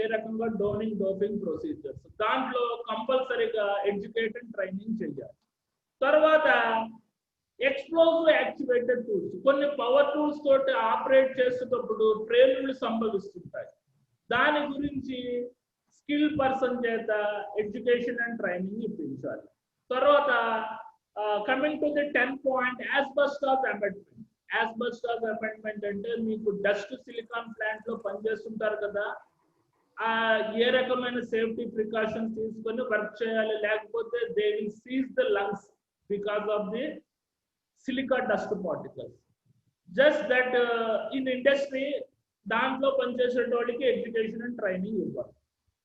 ఏ రకంగా డోనింగ్ doping procedures దాంట్లో కంపల్సరీగా ఎడ్యుకేట్ అండ్ ట్రైనింగ్ చేయాలి. తర్వాత ఎక్స్ప్లోజివ్ యాక్టివేటెడ్ టూల్స్, కొన్ని పవర్ టూల్స్ తోటి ఆపరేట్ చేసేటప్పుడు ట్రైన్లు సంభవిస్తుంటాయి. దాని గురించి స్కిల్ పర్సన్ చేత ఎడ్యుకేషన్ అండ్ ట్రైనింగ్ ఇప్పించాలి. తర్వాత coming to the 10th point, asbestos amendment. Asbestos amendment అంటే మీకు డస్ట్ సిలికాన్ ప్లాంట్ లో పనిచేస్తుంటారు కదా, ఏ రకమైన సేఫ్టీ ప్రికాషన్స్ తీసుకొని వర్క్ చేయాలి, లేకపోతే they will seize the lungs because of the silica dust particles. Just that in industry దాంట్లో పనిచేసేటోళ్ళకి ఎడ్యుకేషన్ అండ్ ట్రైనింగ్ ఇవ్వాలి.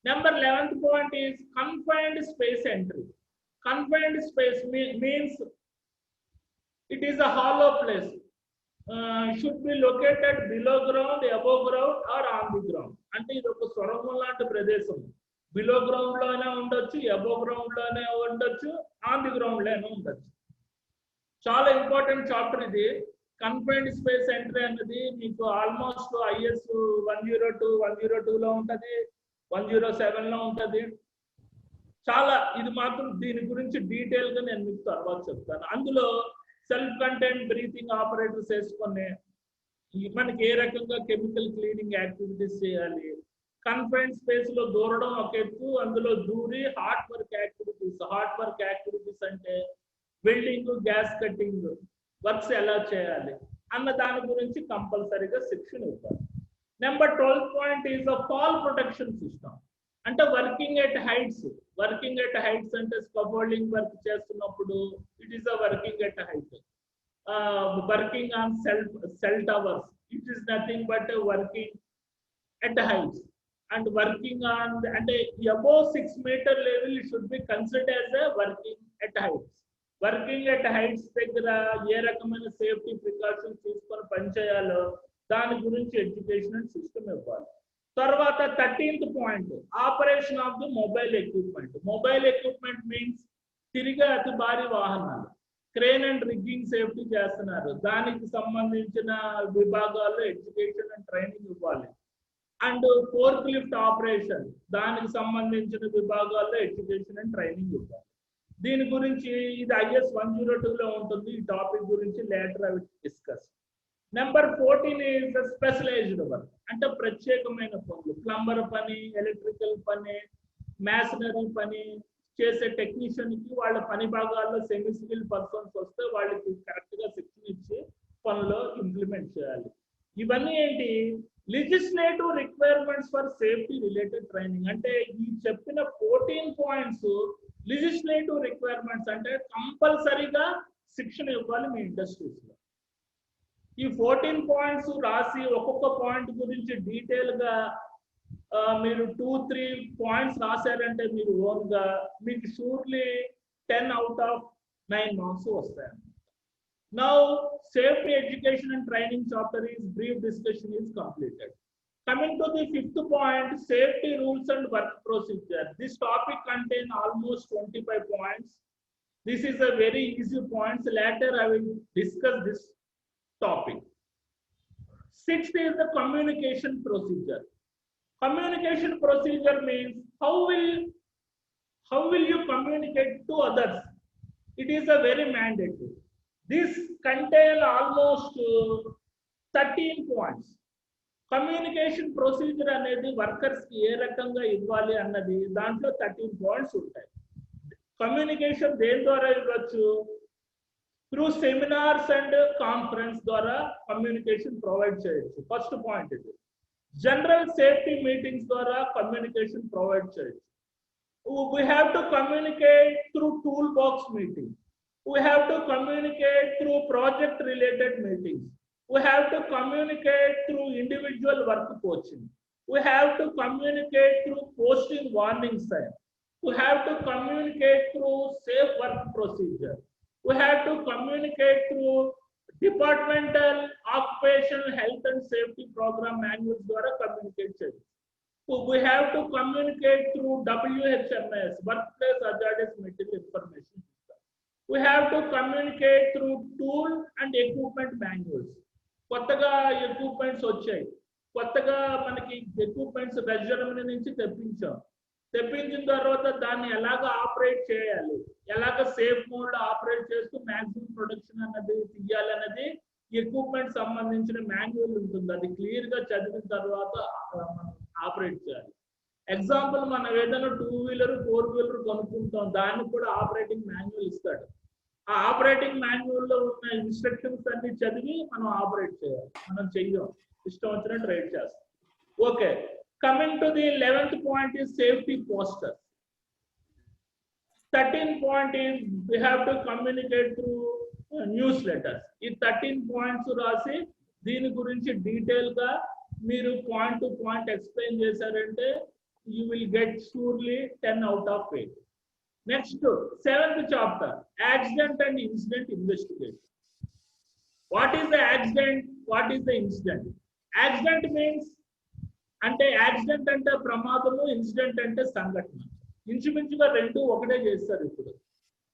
Number 11th point is confined space entry. Confined space means it is a hollow place, should be located below ground, above ground or on the ground. అంటే ఇది ఒక సొరంగం లాంటి ప్రదేశం, below ground లోనే ఉండొచ్చు, above ground లోనే ఉండొచ్చు, ఆన్ ది గ్రౌండ్ లోనే ఉండొచ్చు. చాలా ఇంపార్టెంట్ చాప్టర్ ఇది. కన్ఫైన్డ్ స్పేస్ ఎంట్రీ అనేది మీకు ఆల్మోస్ట్ IS 102, 102 లో ఉంటది, 107 లో ఉంటది. చాలా ఇది మాత్రం దీని గురించి డీటెయిల్ గా నేను మీకు తర్వాత చెప్తాను. అందులో సెల్ఫ్ కంటైన్డ్ బ్రీతింగ్ ఆపరేటర్స్ వేసుకొని మనకి ఏ రకంగా కెమికల్ క్లీనింగ్ యాక్టివిటీస్ చేయాలి, కన్ఫైన్డ్ స్పేస్ లో దూరడం ఒక ఎత్తు, అందులో దూరి హార్ట్ వర్క్ యాక్టివిటీస్ అంటే వెల్డింగ్, గ్యాస్ కట్టింగ్ వర్క్స్ ఎలా చేయాలి అన్న దాని గురించి కంపల్సరీగా శిక్షణ ఇవ్వాలి. Number 12th point is a fall protection system. అంటే వర్కింగ్ ఎట్ హైట్స్ అంటే స్కఫోల్డింగ్ వర్క్ చేస్తున్నప్పుడు it is a working at height. Working on cell towers, it is nothing but working at heights. And working on అంటే above 6 meter level should be considered as a working at heights. Working at heights దగ్గర ఏ రకమైన safety precautions తీసుకొని పనిచేయాలో దాని గురించి education and system ఇవ్వాలి. తర్వాత 13th point, operation of the mobile equipment. Mobile equipment means తిరిగే అతి భారీ వాహనాలు, క్రేన్ అండ్ రిగ్గింగ్ సేఫ్టీ చేస్తున్నారు, దానికి సంబంధించిన విభాగాల్లో ఎడ్యుకేషన్ అండ్ ట్రైనింగ్ ఇవ్వాలి. అండ్ ఫోర్క్ లిఫ్ట్ ఆపరేషన్, దానికి సంబంధించిన విభాగాల్లో ఎడ్యుకేషన్ అండ్ ట్రైనింగ్ ఇవ్వాలి. దీని గురించి ఇది IS 102 లో ఉంటుంది. ఈ టాపిక్ గురించి లేటర్ అవి discuss. Number 14 is specialized work. అంటే ప్రత్యేకమైన పనులు, ప్లంబర్ పని, ఎలక్ట్రికల్ పని, మ్యాషనరీ పని చేసే టెక్నీషియన్ కి వాళ్ళ పని భాగాల్లో సెమీ స్కిల్ పర్సన్స్ వస్తే వాళ్ళకి కరెక్ట్ గా శిక్షణ ఇచ్చి పనులు ఇంప్లిమెంట్ చేయాలి. ఇవన్నీ ఏంటి, legislative requirements for safety related training. అంటే ఈ చెప్పిన 14 పాయింట్స్ లెజిస్లేటివ్ రిక్వైర్మెంట్స్, అంటే కంపల్సరీగా శిక్షణ ఇవ్వాలి మీ ఇండస్ట్రీస్ లో. ఈ 14 పాయింట్స్ రాసి ఒక్కొక్క పాయింట్ గురించి డీటెయిల్ గా మీరు 2-3 పాయింట్స్ రాశారంటే మీరు ఓన్ గా మీకు షూర్లీ 10 out of 9 మార్క్స్ వస్తాయి. Now safety education and training chapter is brief discussion is completed. Coming to the 5th point, safety rules and work procedure. This topic contains almost 25 points. This is a very easy points. Later I will discuss this topic. 6th is the communication procedure. Communication procedure means how will you communicate to others? It is a very mandatory. This contains almost 13 points. Communication procedure అనేది workers కి ఏ రకంగా ఇవ్వాలి అన్నది దాంట్లో 13 points ఉంటాయి. Communication దేని ద్వారా ఇవ్వచ్చు, త్రూ సెమినార్స్ అండ్ కాన్ఫరెన్స్ ద్వారా కమ్యూనికేషన్ ప్రొవైడ్ చేయొచ్చు. ఫస్ట్ పాయింట్ ఇది. జనరల్ సేఫ్టీ మీటింగ్స్ ద్వారా కమ్యూనికేషన్ ప్రొవైడ్ చేయొచ్చు. We have to communicate through toolbox meeting. We have to communicate through project related meetings. We have to communicate through individual work coaching. We have to communicate through posting warning sign. We have to communicate through safe work procedure. We have to communicate through departmental occupational health and safety program manuals ద్వారా communicate చేయాలి. We have to communicate through WHMS, workplace hazardous material information system. We have to communicate through tool and equipment manuals. కొత్తగా equipments వచ్చాయి, కొత్తగా మనకి equipments Germany నుంచి తెప్పించిన తర్వాత దాన్ని ఎలాగ ఆపరేట్ చేయాలి, ఎలాగ సేఫ్ మోడ్ ఆపరేట్ చేస్తూ మాక్సిమం ప్రొడక్షన్ అన్నది తీయాలన్నది ఎక్విప్మెంట్ సంబంధించిన మాన్యువల్ ఉంటుంది. అది క్లియర్ గా చదివిన తర్వాత మనం ఆపరేట్ చేయాలి. ఎగ్జాంపుల్ మనం ఏదైనా 2 వీలర్ 4 వీలర్ కొనుక్కుంటాం, దానికి కూడా ఆపరేటింగ్ మాన్యువల్ ఇస్తాడు. ఆ ఆపరేటింగ్ మాన్యువల్ లో ఉన్న ఇన్స్ట్రక్షన్స్ అన్ని చదివి మనం ఆపరేట్ చేయాలి. మనం చెయ్యం, ఇష్టం వచ్చినట్టు రైడ్ చేస్తాం. Okay, coming to the 11th point is safety posters. 13th point is we have to communicate through newsletters. ఈ 13 points రాసి దీని గురించి డీటెయిల్ గా మీరు పాయింట్ టు పాయింట్ ఎక్స్ప్లెయిన్ చేశారంటే you will get surely 10 out of 8. Next, 7th chapter, accident and incident investigation. What is the accident? What is the incident? Accident means అంటే accident అంటే ప్రమాదము, ఇన్సిడెంట్ అంటే సంఘటన. ఇంచుమించుగా రెండు ఒకటే చేస్తారు ఇప్పుడు.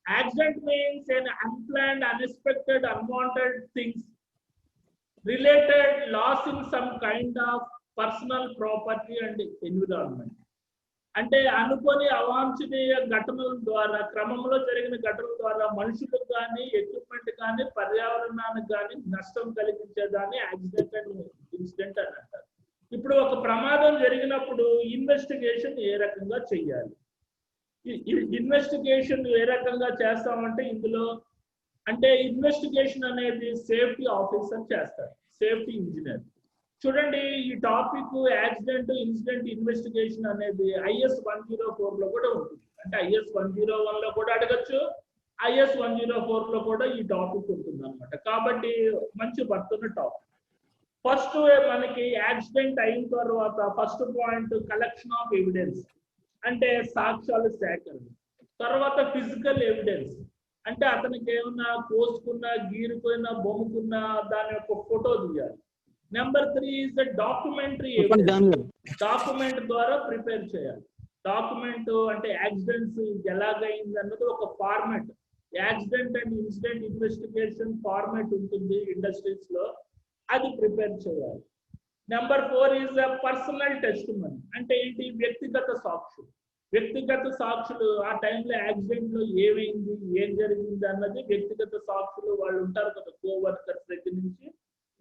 Accident means an unplanned, unexpected, unwanted things related loss in some kind of personal property and environment. అంటే అనుకోని అవాంఛనీయ ఘటనల ద్వారా, క్రమంలో జరిగిన ఘటనల ద్వారా మనుషులకు కానీ ఎక్విప్మెంట్ కానీ పర్యావరణానికి కానీ నష్టం కలిగించేదాన్ని యాక్సిడెంట్ అండ్ ఇన్సిడెంట్ అని అంటారు. ఇప్పుడు ఒక ప్రమాదం జరిగినప్పుడు ఇన్వెస్టిగేషన్ ఏ రకంగా చెయ్యాలి, ఇన్వెస్టిగేషన్ ఏ రకంగా చేస్తామంటే ఇందులో అంటే ఇన్వెస్టిగేషన్ అనేది సేఫ్టీ ఆఫీసర్ చేస్తారు, సేఫ్టీ ఇంజనీర్. చూడండి, ఈ టాపిక్ యాక్సిడెంట్ ఇన్సిడెంట్ ఇన్వెస్టిగేషన్ అనేది IS 104 లో కూడా ఉంటుంది. అంటే IS 101 లో కూడా అడగచ్చు, IS 104 లో కూడా ఈ టాపిక్ ఉంటుంది అనమాట. కాబట్టి మంచి వర్తున్న టాపిక్. ఫస్ట్ మనకి యాక్సిడెంట్ అయిన తర్వాత first point collection of evidence, అంటే సాక్ష్యాల సేకరణ. తర్వాత ఫిజికల్ ఎవిడెన్స్, అంటే అతనికి ఏమన్నా కోసుకున్నా గీరుకున్నా బొమ్ముకున్నా దాని యొక్క ఫోటో తీయాలి. Number 3 is the documentary evidence. Document ద్వారా ప్రిపేర్ చేయాలి. డాక్యుమెంట్ అంటే యాక్సిడెంట్స్ ఎలాగైంది అన్నది ఒక format, accident and incident investigation format ఉంటుంది ఇండస్ట్రీస్ లో, అది ప్రిపేర్ చేయాలి. Number 4 is the personal testimony, అంటే ఏంటి, వ్యక్తిగత సాక్షులు. వ్యక్తిగత సాక్షులు ఆ టైంలో యాక్సిడెంట్ లో ఏమైంది, ఏం జరిగింది అన్నది వ్యక్తిగత సాక్షులు వాళ్ళు ఉంటారు కదా, కోవర్కర్స్ దగ్గర నుంచి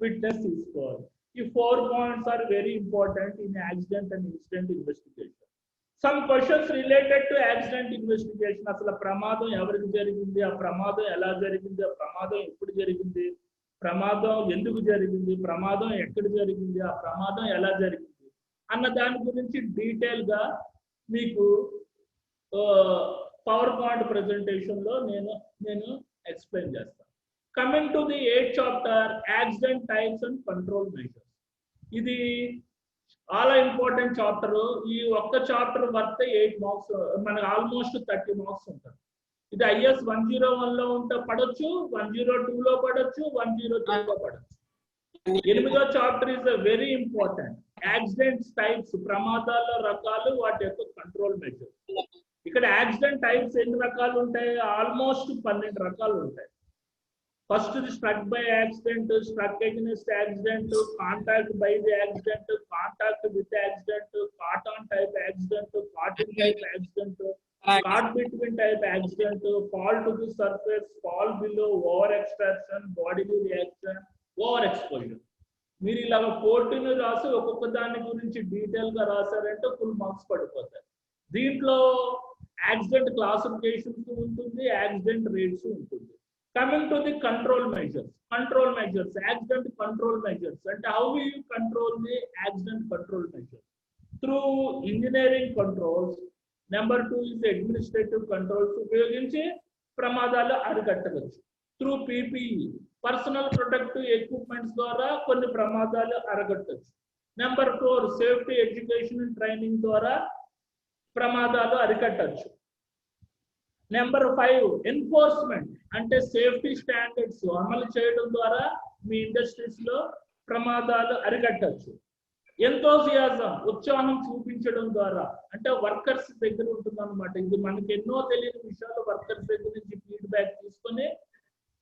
విట్నెస్ తీసుకోవాలి. ఈ 4 points are very important in accident and incident investigation. Some questions related to accident investigation. అసలు ప్రమాదం ఎవరికి జరిగింది, ఆ ప్రమాదం ఎలా జరిగింది, ఆ ప్రమాదం ఎప్పుడు జరిగింది, ప్రమాదం ఎందుకు జరిగింది, ప్రమాదం ఎక్కడ జరిగింది, ఆ ప్రమాదం ఎలా జరిగింది అన్న దాని గురించి డీటెయిల్ గా మీకు పవర్ పాయింట్ ప్రెజెంటేషన్ లో నేను ఎక్స్ప్లెయిన్ చేస్తాను. Coming to the 8th chapter, accident types and control measures. ఇది చాలా ఇంపార్టెంట్ చాప్టర్. ఈ ఒక్క చాప్టర్ వర్త్ 8 మార్క్స్, మనకు ఆల్మోస్ట్ 30 మార్క్స్ ఉంటుంది. ఇది IS 101 లో ఉంటే పడొచ్చు, 102 లో పడొచ్చు, 103 లో పడొచ్చు. 8వ chapter is very important. Accidents types, ప్రమాదాల రకాలు, వాటి యొక్క కంట్రోల్ మెజర్స్. ఇక్కడ యాక్సిడెంట్ టైప్స్ ఎన్ని రకాలు ఉంటాయి, ఆల్మోస్ట్ 12 రకాలు ఉంటాయి. First struck by accident, struck against accident, contact by the accident, contact with accident, caught on type accident, caught in type accident, caught between type accident, fall to the surface, fall below, over extraction, bodily reaction, over exposure. మీరు ఇలాగ 14 రాసి ఒక్కొక్క దాని గురించి detail గా రాశారంటే full marks పడిపోతాయి. దీంట్లో యాక్సిడెంట్ క్లాసిఫికేషన్స్ ఉంటుంది, యాక్సిడెంట్ రేట్స్ ఉంటుంది. Coming to the control measures, accident control measures, and how will you control the accident control measures? Through engineering controls. Number 2 is the administrative controls. ఉపయోగించి ప్రమాదాలు అరికట్టవచ్చు. Through PPE, personal protective equipments ద్వారా కొన్ని ప్రమాదాలు అరికట్టవచ్చు. Number 4, safety education and training ద్వారా ప్రమాదాలు అరికట్టవచ్చు. Number 5, enforcement, అంటే safety standards అమలు చేయడం ద్వారా మీ ఇండస్ట్రీస్ లో ప్రమాదాలు అరికట్టచ్చు. ఎంతోసియాజం, ఉత్సాహం చూపించడం ద్వారా, అంటే వర్కర్స్ దగ్గర ఉంటుంది అనమాట. ఇది మనకి ఎన్నో తెలియని విషయాలు వర్కర్స్ దగ్గర నుంచి ఫీడ్బ్యాక్ తీసుకొని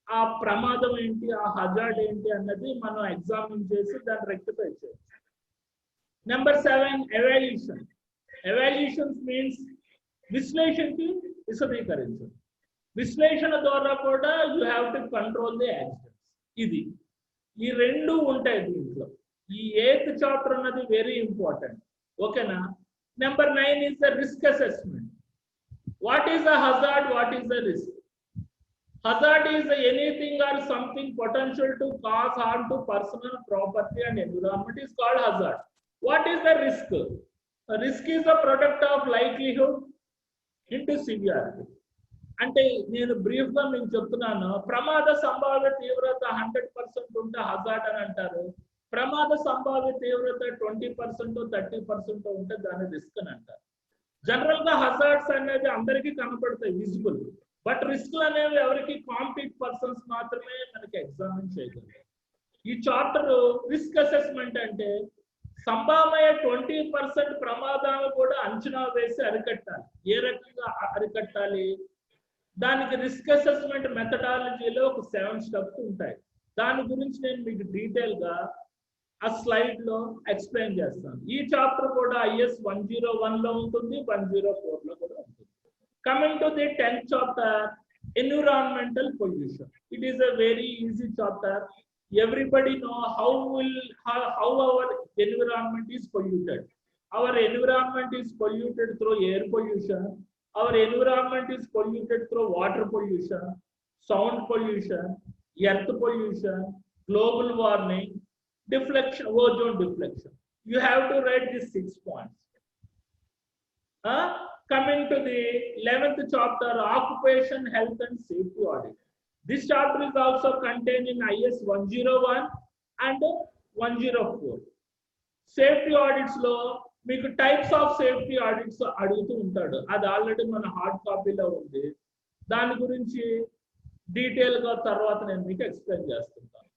ఆ ప్రమాదం ఏంటి, ఆ హజార్డ్ ఏంటి అన్నది మనం ఎగ్జామిన్ చేసి దాన్ని రెక్టిఫై చేయొచ్చు. Number 7, evaluation. Evaluations means విశ్లేషణకి విశదీకరించడం. విశ్లేషణ ద్వారా కూడా you have to control the accidents. ఇది ఈ రెండు ఉంటాయి దీంట్లో. ఈ 8th చాప్టర్ అన్నది వెరీ ఇంపార్టెంట్. ఓకేనా? Number 9 is the risk assessment. What is a hazard? What is a risk? Hazard is anything or something potential to cause harm to personal property and environment is called hazard. What is the risk? A risk is a product of likelihood into severity. అంటే నేను brief గా మీకు చెప్తున్నాను. ప్రమాద సంభావ్య తీవ్రత 100% ఉంటే hazard అని అంటారు. ప్రమాద సంభావ్య తీవ్రత 20% 30% ఉంటే దాన్ని రిస్క్ అని అంటారు. జనరల్ గా హజార్డ్స్ అనేది అందరికీ కనపడతాయి, విజిబుల్. బట్ రిస్క్ అనేవి ఎవరికి కాంపిట్ పర్సన్స్ మాత్రమే మనకి ఎగ్జామిన్ చేయగలరు. ఈ చాప్టర్ రిస్క్ అసెస్మెంట్ అంటే సంభావ్య 20% ప్రమాదాలను కూడా అంచనా వేసి అరికట్టాలి. ఏ రకంగా అరికట్టాలి? దానికి రిస్క్ అసెస్మెంట్ మెథడాలజీలో ఒక 7 స్టెప్స్ ఉంటాయి. దాని గురించి నేను మీకు డీటెయిల్ గా ఆ స్లైడ్ లో ఎక్స్ప్లెయిన్ చేస్తాను. ఈ చాప్టర్ కూడా IS 101 లో ఉంటుంది, 104 లో కూడా ఉంటుంది. Coming to the 10th chapter, environmental pollution. It is a very easy chapter. Everybody know how our environment is polluted. Our environment is polluted through air pollution. Our environment is polluted through water pollution, sound pollution, earth pollution, global warming, deflection, ozone deflection. You have to write these 6 points. Coming to the 11th chapter, occupation, health and safety audit. This chapter is also contained in IS 101 and 104. Safety audits లో మీకు types of safety audits అడుగుతూ ఉంటాడు. అది already మన hard కాపీలో ఉంది. దాని గురించి detail గా తర్వాత నేను మీకు ఎక్స్ప్లెయిన్ చేస్తుంటాను.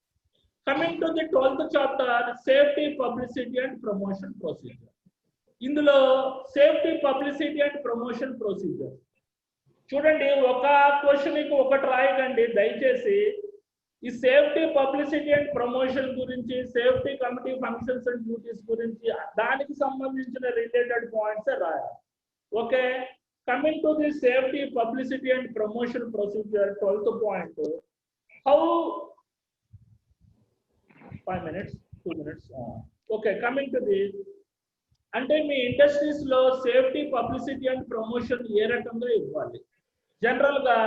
Coming to the 12th chapter, safety publicity and promotion procedure. ఇందులో safety publicity and promotion procedure చూడండి. ఒక క్వశ్చన్కి ఒకటి రాయకండి దయచేసి. ఈ సేఫ్టీ పబ్లిసిటీ అండ్ ప్రమోషన్ గురించి, safety committee functions and duties గురించి, దానికి సంబంధించిన రిలేటెడ్ పాయింట్స్ రాయాలి. Okay, coming to the safety publicity and promotion procedure, 12th point. How 5 minutes 2 minutes. Okay, coming to the అంటే మీ ఇండస్ట్రీస్ లో సేఫ్టీ పబ్లిసిటీ అండ్ ప్రమోషన్ ఏ రకంగా ఇవ్వాలి? జనరల్ గా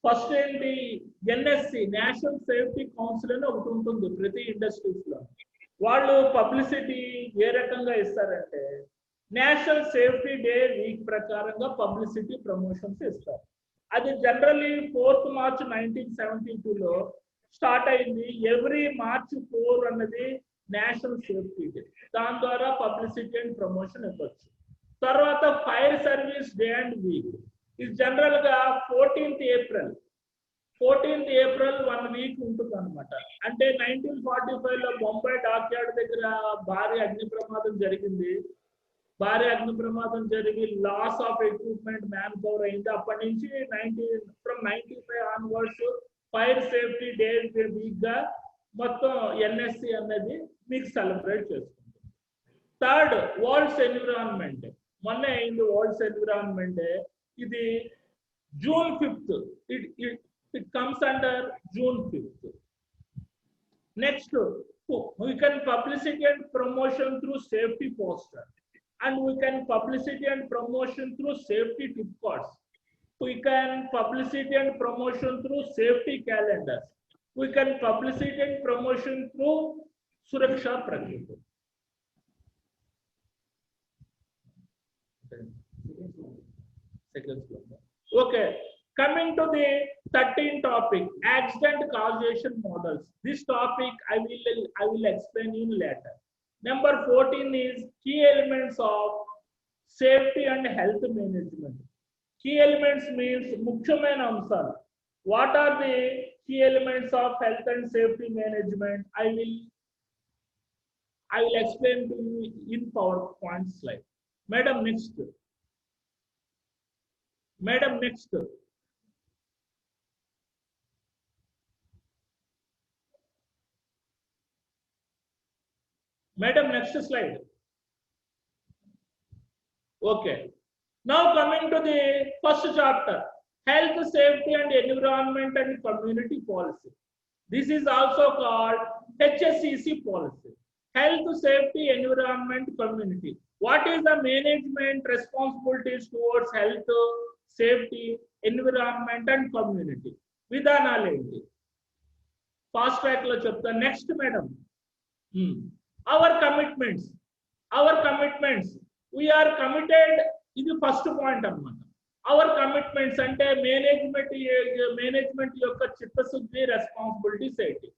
ఫస్ట్ ఏంటి, NSC నేషనల్ సేఫ్టీ కౌన్సిల్ అని ఒకటి ఉంటుంది ప్రతి ఇండస్ట్రీస్ లో. వాళ్ళు పబ్లిసిటీ ఏ రకంగా ఇస్తారంటే నేషనల్ సేఫ్టీ డే వీక్ ప్రకారంగా పబ్లిసిటీ ప్రమోషన్స్ ఇస్తారు. అది జనరల్లీ 4th March 1972లో స్టార్ట్ అయింది. ఎవ్రీ March 4 అన్నది నేషనల్ సేఫ్టీ డే. దాని ద్వారా పబ్లిసిటీ అండ్ ప్రమోషన్ ఇవ్వచ్చు. తర్వాత fire service day and weak. ఇది జనరల్ గా 14th April 1 వీక్ ఉంటుంది అనమాట. అంటే 1945 లో బొంబాయి డాక్ యార్డ్ దగ్గర భారీ అగ్ని ప్రమాదం జరిగింది. భారీ అగ్ని ప్రమాదం జరిగి loss of equipment, manpower అయింది. అప్పటి నుంచి 95 onwards fire safety day week గా మొత్తం NSC అనేది మీకు సెలబ్రేట్ చేసుకుంటుంది. Third, worlds environment. మొన్న అయింది వరల్డ్స్ ఎన్విరాన్మెంట్ డే. ఇది June 5th. It comes under June 5th. Next, we can publicity and promotion through safety poster, and we can publicity and promotion through safety tip cards. We can publicity and promotion through safety calendars. We can publicity and promotion through Suraksha Prakriti. Okay, coming to the 13th topic, accident causation models. This topic I will explain in later. Number 14 is key elements of safety and health management. Key elements means ముఖ్యమైన అంశాలు. What are the key elements of health and safety management? I will explain to you in PowerPoint slide. Madam, next. Madam, next. Madam, next slide. Okay. Now coming to the first chapter, health, safety and environment and community policy. This is also called HSCC policy. Health, safety, environment, community. What is the management responsibilities towards health, safety, environment and community? విధానాలు ఏంటి? Fast track లో చెప్తా. Next madam, our commitments we are committed. ఇది first point అన్నమాట. Hour commitments అంటే management యొక్క చిత్తశుద్ధి, responsibilities ఏంటి?